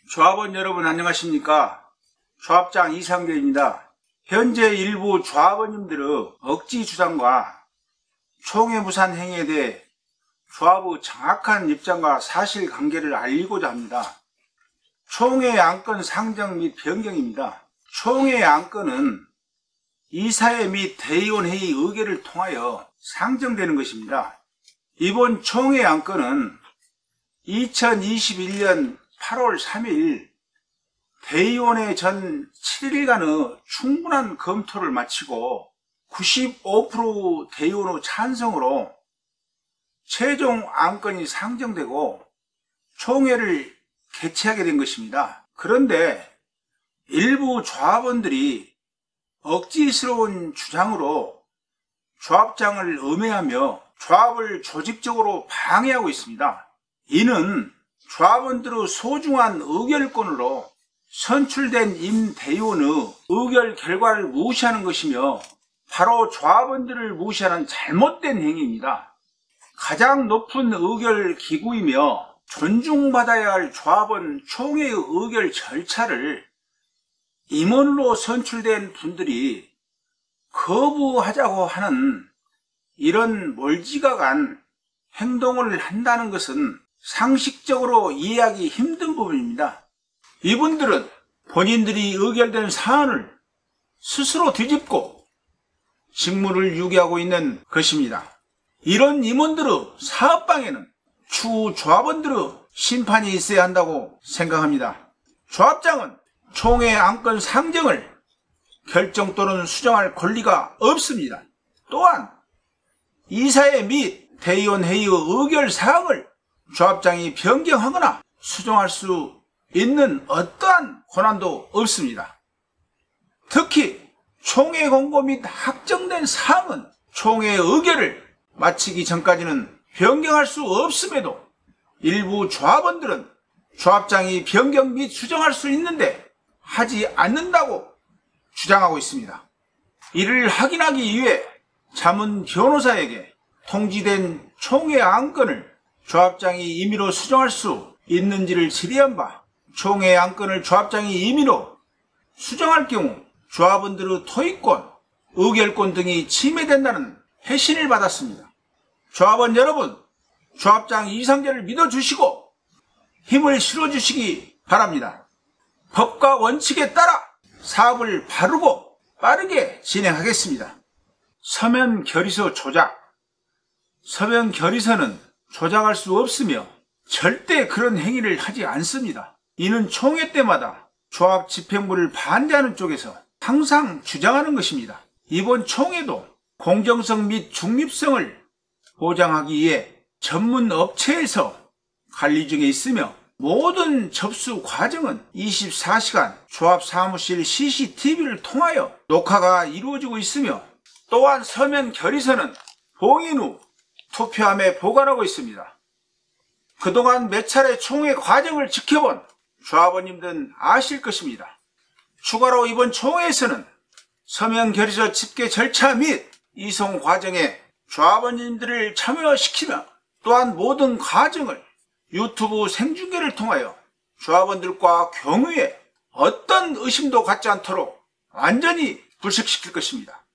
조합원 여러분 안녕하십니까? 조합장 이상계입니다. 현재 일부 조합원님들의 억지 주장과 총회무산 행위에 대해 조합의 정확한 입장과 사실관계를 알리고자 합니다. 총회 안건 상정 및 변경입니다. 총회 안건은 이사회 및 대의원회의 의결을 통하여 상정되는 것입니다. 이번 총회 안건은 2021년 8월 3일 대의원회 전 7일간의 충분한 검토를 마치고 95% 대의원의 찬성으로 최종 안건이 상정되고 총회를 개최하게 된 것입니다. 그런데 일부 조합원들이 억지스러운 주장으로 조합장을 음해하며 조합을 조직적으로 방해하고 있습니다. 이는 조합원들의 소중한 의결권으로 선출된 임대의원의 의결 결과를 무시하는 것이며 바로 조합원들을 무시하는 잘못된 행위입니다. 가장 높은 의결 기구이며 존중받아야 할 조합원 총회의 의결 절차를 임원으로 선출된 분들이 거부하자고 하는 이런 멀지각한 행동을 한다는 것은 상식적으로 이해하기 힘든 부분입니다. 이분들은 본인들이 의결된 사안을 스스로 뒤집고 직무를 유기하고 있는 것입니다. 이런 임원들의 사업방에는 추후 조합원들의 심판이 있어야 한다고 생각합니다. 조합장은 총회 안건 상정을 결정 또는 수정할 권리가 없습니다. 또한 이사회 및 대의원 회의의 의결 사항을 조합장이 변경하거나 수정할 수 있는 어떠한 권한도 없습니다. 특히 총회 공고 및 확정된 사항은 총회 의결을 마치기 전까지는 변경할 수 없음에도 일부 조합원들은 조합장이 변경 및 수정할 수 있는데 하지 않는다고 주장하고 있습니다. 이를 확인하기 위해 자문 변호사에게 통지된 총회 안건을 조합장이 임의로 수정할 수 있는지를 질의한 바 총회 안건을 조합장이 임의로 수정할 경우 조합원들의 토의권, 의결권 등이 침해된다는 회신을 받았습니다. 조합원 여러분, 조합장 이상계를 믿어주시고 힘을 실어주시기 바랍니다. 법과 원칙에 따라 사업을 바르고 빠르게 진행하겠습니다. 서면 결의서 조작. 서면 결의서는 조작할 수 없으며 절대 그런 행위를 하지 않습니다. 이는 총회 때마다 조합 집행부를 반대하는 쪽에서 항상 주장하는 것입니다. 이번 총회도 공정성 및 중립성을 보장하기 위해 전문 업체에서 관리 중에 있으며 모든 접수 과정은 24시간 조합 사무실 CCTV를 통하여 녹화가 이루어지고 있으며 또한 서면 결의서는 봉인 후 투표함에 보관하고 있습니다. 그동안 몇 차례 총회 과정을 지켜본 조합원님들은 아실 것입니다. 추가로 이번 총회에서는 서면 결의서 집계 절차 및 이송 과정에 조합원님들을 참여시키며 또한 모든 과정을 유튜브 생중계를 통하여 조합원들과 경위에 어떤 의심도 갖지 않도록 완전히 불식시킬 것입니다.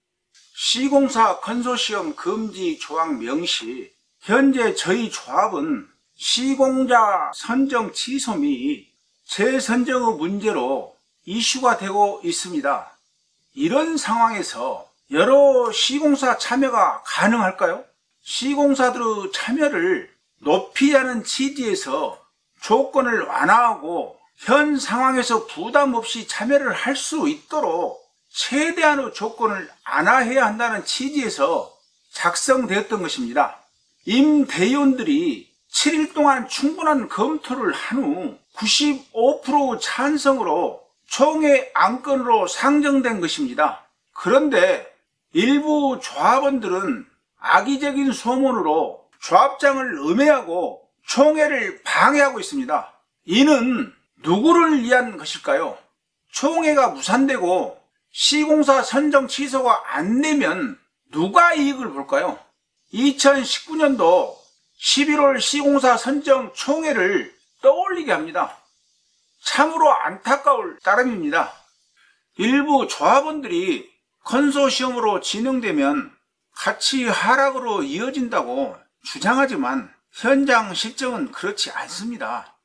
시공사 컨소시엄 금지 조항 명시. 현재 저희 조합은 시공자 선정 취소 및 재선정의 문제로 이슈가 되고 있습니다. 이런 상황에서 여러 시공사 참여가 가능할까요? 시공사들의 참여를 높이 하는 취지에서 조건을 완화하고 현 상황에서 부담 없이 참여를 할 수 있도록 최대한의 조건을 완화해야 한다는 취지에서 작성되었던 것입니다. 임대의원들이 7일 동안 충분한 검토를 한 후 95% 찬성으로 총회 안건으로 상정된 것입니다. 그런데 일부 조합원들은 악의적인 소문으로 조합장을 음해하고 총회를 방해하고 있습니다. 이는 누구를 위한 것일까요? 총회가 무산되고 시공사 선정 취소가 안 되면 누가 이익을 볼까요? 2019년도 11월 시공사 선정 총회를 떠올리게 합니다. 참으로 안타까울 따름입니다. 일부 조합원들이 컨소시엄으로 진행되면 가치 하락으로 이어진다고 주장하지만 현장 실정은 그렇지 않습니다.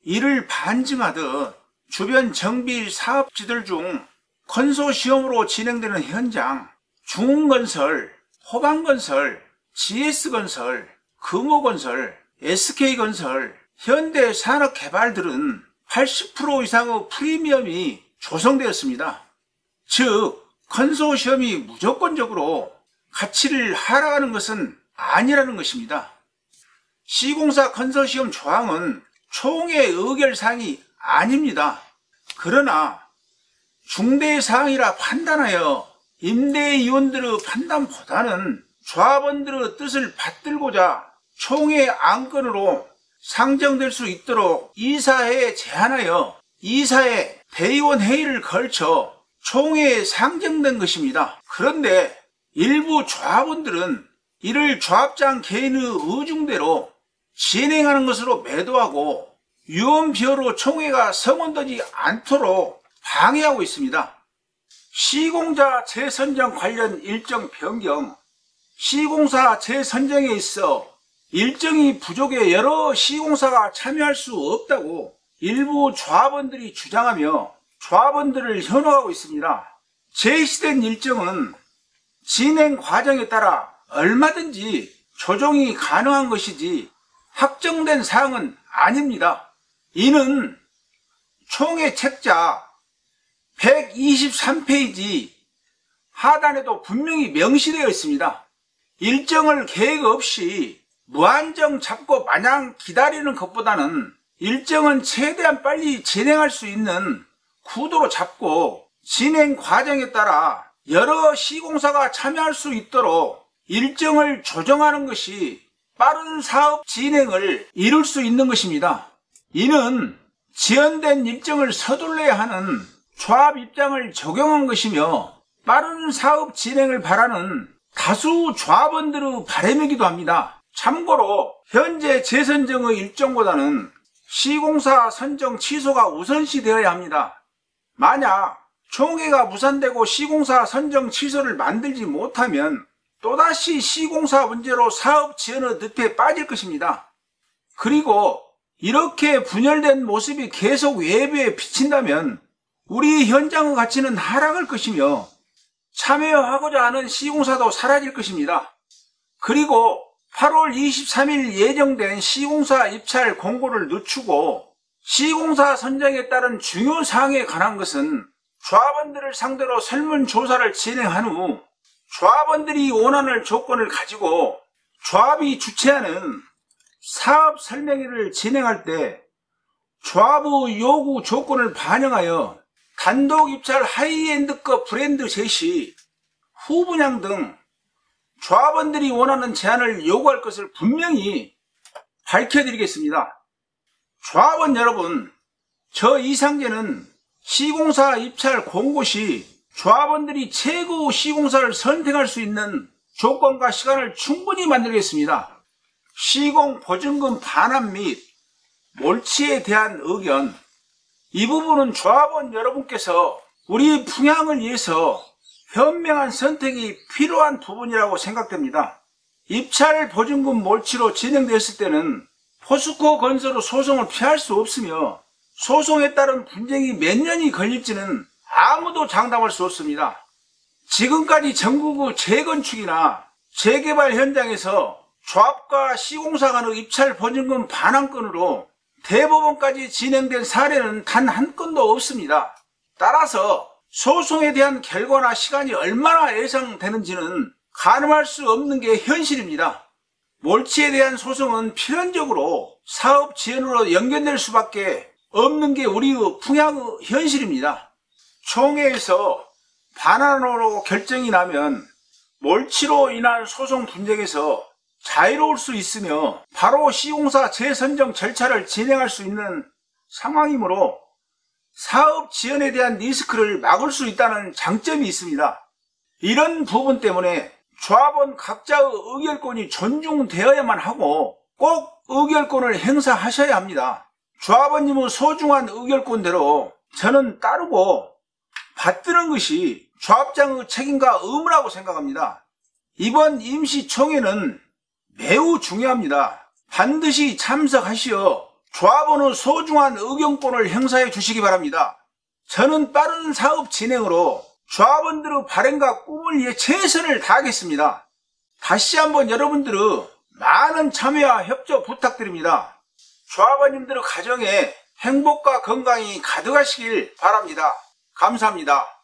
이를 반증하듯 주변 정비 사업지들 중 컨소시엄으로 진행되는 현장 중흥건설, 호방건설, GS건설, 금호건설, SK건설, 현대산업개발들은 80% 이상의 프리미엄이 조성되었습니다. 즉 컨소시엄이 무조건적으로 가치를 하락하는 것은 아니라는 것입니다. 시공사 컨소시엄 조항은 총회 의결사항이 아닙니다. 그러나 중대사항이라 판단하여 임대위원들의 판단보다는 조합원들의 뜻을 받들고자 총회 안건으로 상정될 수 있도록 이사회에 제안하여 이사회 대의원 회의를 걸쳐 총회에 상정된 것입니다. 그런데 일부 조합원들은 이를 조합장 개인의 의중대로 진행하는 것으로 매도하고 유언비어로 총회가 성원되지 않도록 방해하고 있습니다. 시공자 재선정 관련 일정 변경, 시공사 재선정에 있어 일정이 부족해 여러 시공사가 참여할 수 없다고 일부 조합원들이 주장하며 조합원들을 현혹하고 있습니다. 제시된 일정은 진행 과정에 따라 얼마든지 조정이 가능한 것이지 확정된 사항은 아닙니다. 이는 총회 책자 123페이지 하단에도 분명히 명시되어 있습니다. 일정을 계획 없이 무한정 잡고 마냥 기다리는 것보다는 일정은 최대한 빨리 진행할 수 있는 구도로 잡고 진행 과정에 따라 여러 시공사가 참여할 수 있도록 일정을 조정하는 것이 빠른 사업 진행을 이룰 수 있는 것입니다. 이는 지연된 일정을 서둘러야 하는 조합 입장을 적용한 것이며 빠른 사업 진행을 바라는 다수 조합원들의 바람이기도 합니다. 참고로 현재 재선정의 일정보다는 시공사 선정 취소가 우선시 되어야 합니다. 만약 총회가 무산되고 시공사 선정 취소를 만들지 못하면 또다시 시공사 문제로 사업 지연의 늪에 빠질 것입니다. 그리고 이렇게 분열된 모습이 계속 외부에 비친다면 우리 현장의 가치는 하락할 것이며 참여하고자 하는 시공사도 사라질 것입니다. 그리고 8월 23일 예정된 시공사 입찰 공고를 늦추고 시공사 선정에 따른 중요 사항에 관한 것은 조합원들을 상대로 설문조사를 진행한 후 조합원들이 원하는 조건을 가지고 조합이 주최하는 사업 설명회를 진행할 때 조합의 요구 조건을 반영하여 단독 입찰 하이엔드급 브랜드 제시, 후분양 등 조합원들이 원하는 제안을 요구할 것을 분명히 밝혀드리겠습니다. 조합원 여러분, 저 이상재는 시공사 입찰 공고 시 조합원들이 최고 시공사를 선택할 수 있는 조건과 시간을 충분히 만들겠습니다. 시공 보증금 반환 및 몰치에 대한 의견, 이 부분은 조합원 여러분께서 우리 풍향을 위해서 현명한 선택이 필요한 부분이라고 생각됩니다. 입찰 보증금 몰치로 진행됐을 때는 포스코 건설의 소송을 피할 수 없으며 소송에 따른 분쟁이 몇 년이 걸릴지는 아무도 장담할 수 없습니다. 지금까지 전국의 재건축이나 재개발 현장에서 조합과 시공사 간의 입찰 보증금 반환건으로 대법원까지 진행된 사례는 단 한 건도 없습니다. 따라서 소송에 대한 결과나 시간이 얼마나 예상되는지는 가늠할 수 없는 게 현실입니다. 몰치에 대한 소송은 필연적으로 사업 지연으로 연결될 수밖에 없는 게 우리의 풍향의 현실입니다. 총회에서 반환으로 결정이 나면 몰치로 인한 소송 분쟁에서 자유로울 수 있으며 바로 시공사 재선정 절차를 진행할 수 있는 상황이므로 사업 지연에 대한 리스크를 막을 수 있다는 장점이 있습니다. 이런 부분 때문에 조합원 각자의 의결권이 존중되어야만 하고 꼭 의결권을 행사하셔야 합니다. 조합원님의 소중한 의결권대로 저는 따르고 받드는 것이 조합장의 책임과 의무라고 생각합니다. 이번 임시총회는 매우 중요합니다. 반드시 참석하시어 조합원의 소중한 의견권을 행사해 주시기 바랍니다. 저는 빠른 사업 진행으로 조합원들의 바람과 꿈을 위해 최선을 다하겠습니다. 다시 한번 여러분들의 많은 참여와 협조 부탁드립니다. 조합원님들의 가정에 행복과 건강이 가득하시길 바랍니다. 감사합니다.